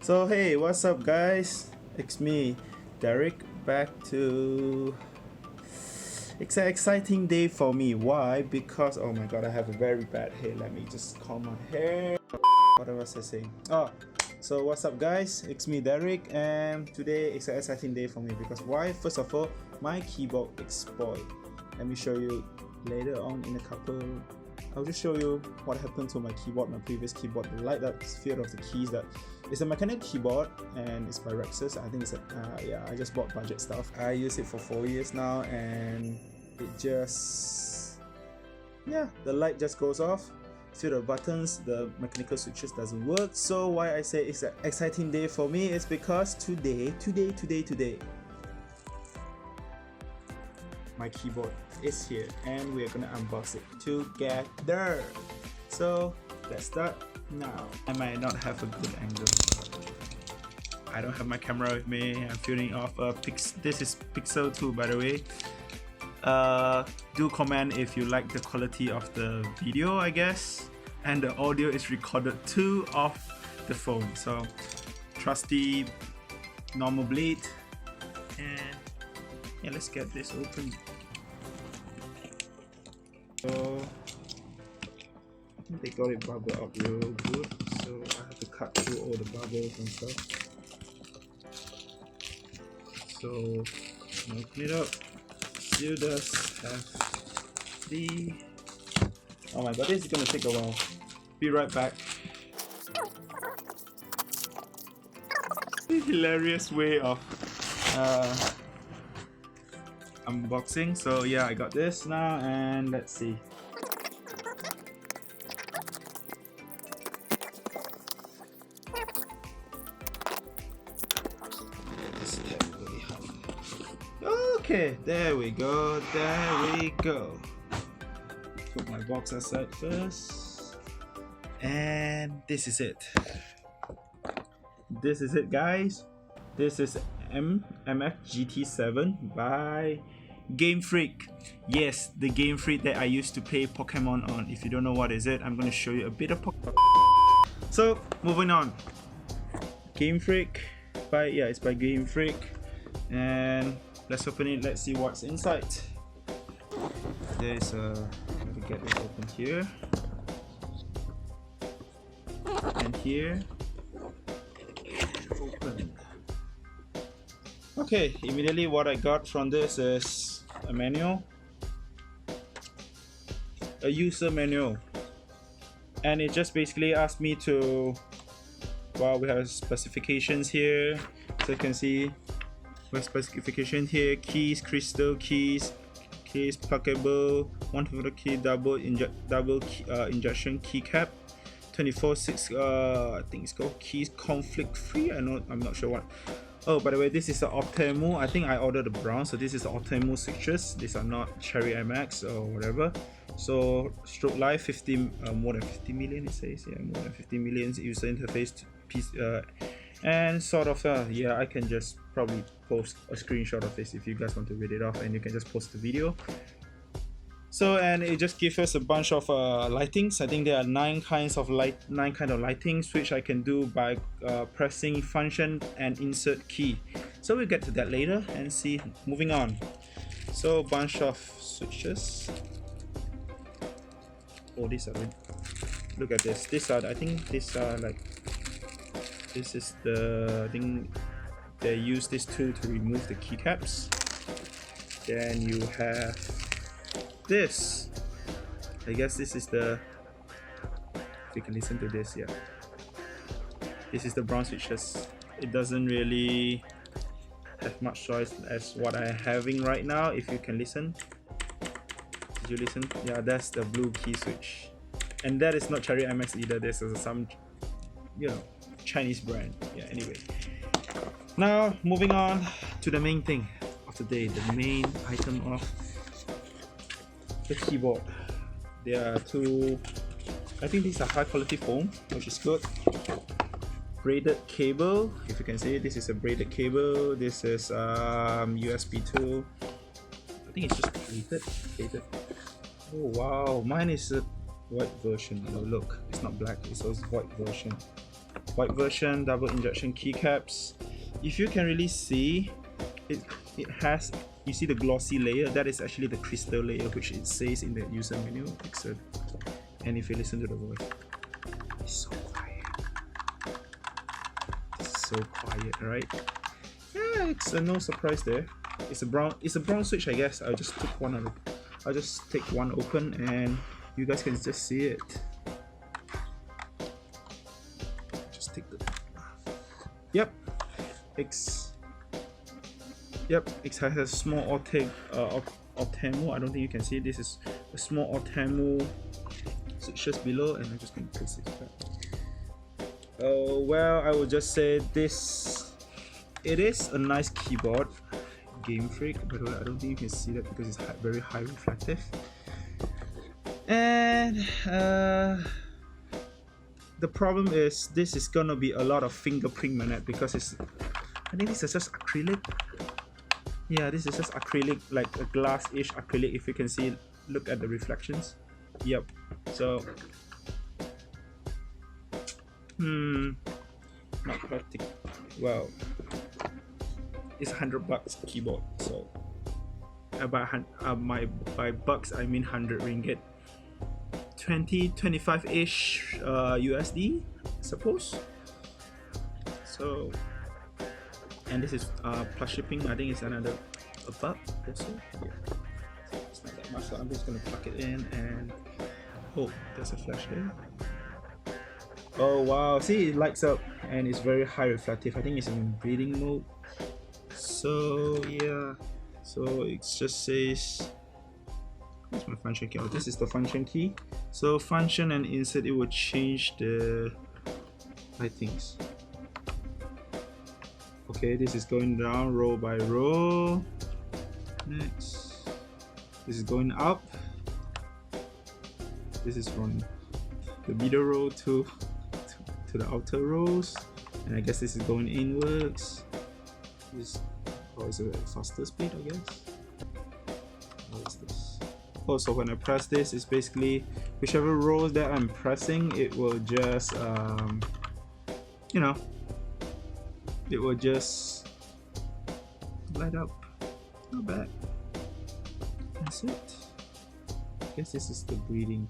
So hey, what's up guys? It's me, Derek, back to... It's an exciting day for me. Why? Because, oh my god, I have a very bad hair. Let me just comb my hair. What was I saying? So what's up guys? It's me, Derek, and today it's an exciting day for me because why? First of all, my keyboard is spoiled. Let me show you later on in a couple. I'll just show you what happened to my keyboard, my previous keyboard. The light that's filled of the keys. That it's a mechanical keyboard and it's by Rexus. I think it's a yeah. I just bought budget stuff. I use it for 4 years now, and it just the light just goes off. Fill the buttons, the mechanical switches doesn't work. So why I say it's an exciting day for me is because today, my keyboard is here and we're gonna unbox it together. So let's start now. I might not have a good angle. I don't have my camera with me. I'm shooting off a this is Pixel 2 by the way. Do comment if you like the quality of the video, I guess, and the audio is recorded too off the phone. So trusty normal blade, and yeah, let's get this open. So I think they got it bubbled up real good, so I have to cut through all the bubbles and stuff. So open it up. Still does have the... Oh my god, this is gonna take a while. Be right back. Hilarious way of unboxing. So yeah, I got this now, and let's see. Okay, there we go. Put my box aside first, and this is it. This is it, guys. This is MF GT7 by Game Freak. Yes, the Game Freak that I used to play Pokemon on. If you don't know what is it, I'm gonna show you a bit of Pokemon. So moving on, Game Freak it's by Game Freak, and let's open it. Let's see what's inside. There's let me get this open here and here. Open. Okay, immediately what I got from this is a manual, a user manual, and it just basically asked me to, well, we have specifications here, so you can see with specification here: keys, crystal keys, keys pluggable, 1 key double injection keycap, 24/6 I think it's called keys conflict free. I'm not sure what. Oh, by the way, this is the Optimu. I think I ordered the brown, so this is the Optimu switches. These are not Cherry MX or whatever. So stroke life 50 more than 50 million, it says. Yeah, more than 50 million user interface piece, and sort of yeah, I can just probably post a screenshot of this if you guys want to read it off, and you can just post the video. So, and it just gives us a bunch of lightings. I think there are 9 kind of lightings, which I can do by pressing function and insert key. So we'll get to that later and see. Moving on. So bunch of switches. Oh, these are good. Look at this. I think these are like, this is the thing they use this tool to remove the keycaps. Then you have this. I guess this is the, if you can listen to this, yeah, this is the brown switches. It doesn't really have much choice as what I'm having right now. If you can listen, did you listen? Yeah, that's the blue key switch, and that is not Cherry MX either. This is some, you know, Chinese brand. Yeah, anyway, now moving on to the main thing of the day, the main item of the keyboard. There are 2, I think these are high quality foam, which is good. Braided cable, if you can see, this is a braided cable. This is USB 2. I think it's just braided. Oh wow, mine is a white version. Oh look, it's not black, it's also white version. white version, double injection keycaps. If you can really see, it has, you see the glossy layer, that is actually the crystal layer which it says in the user menu. And if you listen to the voice, it's so quiet. It's so quiet, right? Yeah, it's no surprise there. It's a brown switch, I guess. I just took one out. I'll just take one open and you guys can just see it. Just take the. Yep. It has a small Otamo. I don't think you can see it. This is a small Otamo switches below, and I'm just going to place it back. Oh well, I would just say this. It is a nice keyboard. Game Freak, but I don't think you can see that because it's very high reflective. And the problem is this is gonna be a lot of fingerprint magnet because I think this is just acrylic. Yeah, this is just acrylic, like a glass-ish acrylic. If you can see, look at the reflections. Yep. So, not practical. Well, it's $100 keyboard. So, by bucks I mean 100 ringgit, 25-ish USD, I suppose. So. And this is plus shipping. I think it's another $1 also. Yeah, it's not that much. So I'm just gonna plug it in and oh, there's a flash there. Oh wow! See, it lights up and it's very high reflective. I think it's in breathing mode. So yeah, so it just says. Where's my function key? Oh, this is the function key. So function and insert, it will change the lightings. Okay, this is going down row by row. Next, this is going up. This is from the middle row to the outer rows, and I guess this is going inwards. This is a faster speed, I guess. What is this? Oh, so when I press this, it's basically whichever rows that I'm pressing, it will just you know. It will just light up. Not bad. That's it. I guess this is the breathing.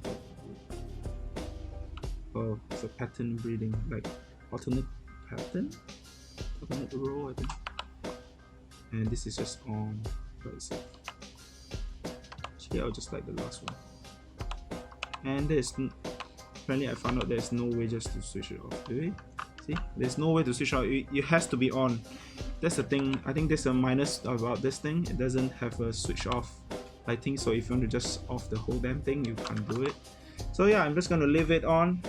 Oh, it's a pattern breathing, like alternate pattern, alternate row, I think. And this is just on by itself. Actually, I'll just like the last one. And apparently I found out there's no way just to switch it off. Do we? See, there's no way to switch out. It has to be on. That's the thing. I think there's a minus about this thing. It doesn't have a switch off lighting. So if you want to just off the whole damn thing, you can't do it. So yeah, I'm just gonna leave it on.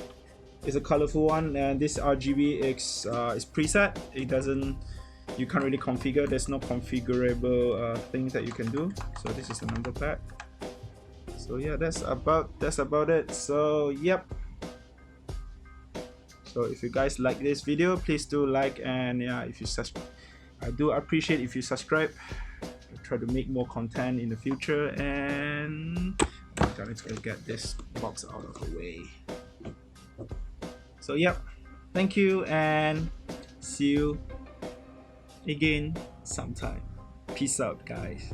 It's a colorful one, and this RGB is preset. It doesn't. You can't really configure. There's no configurable things that you can do. So this is the number pack. So yeah, that's about it. So yep. So if you guys like this video, please do like, and yeah, if you I do appreciate if you subscribe. I'll try to make more content in the future, and let's go get this box out of the way. So yep, thank you and see you again sometime. Peace out, guys.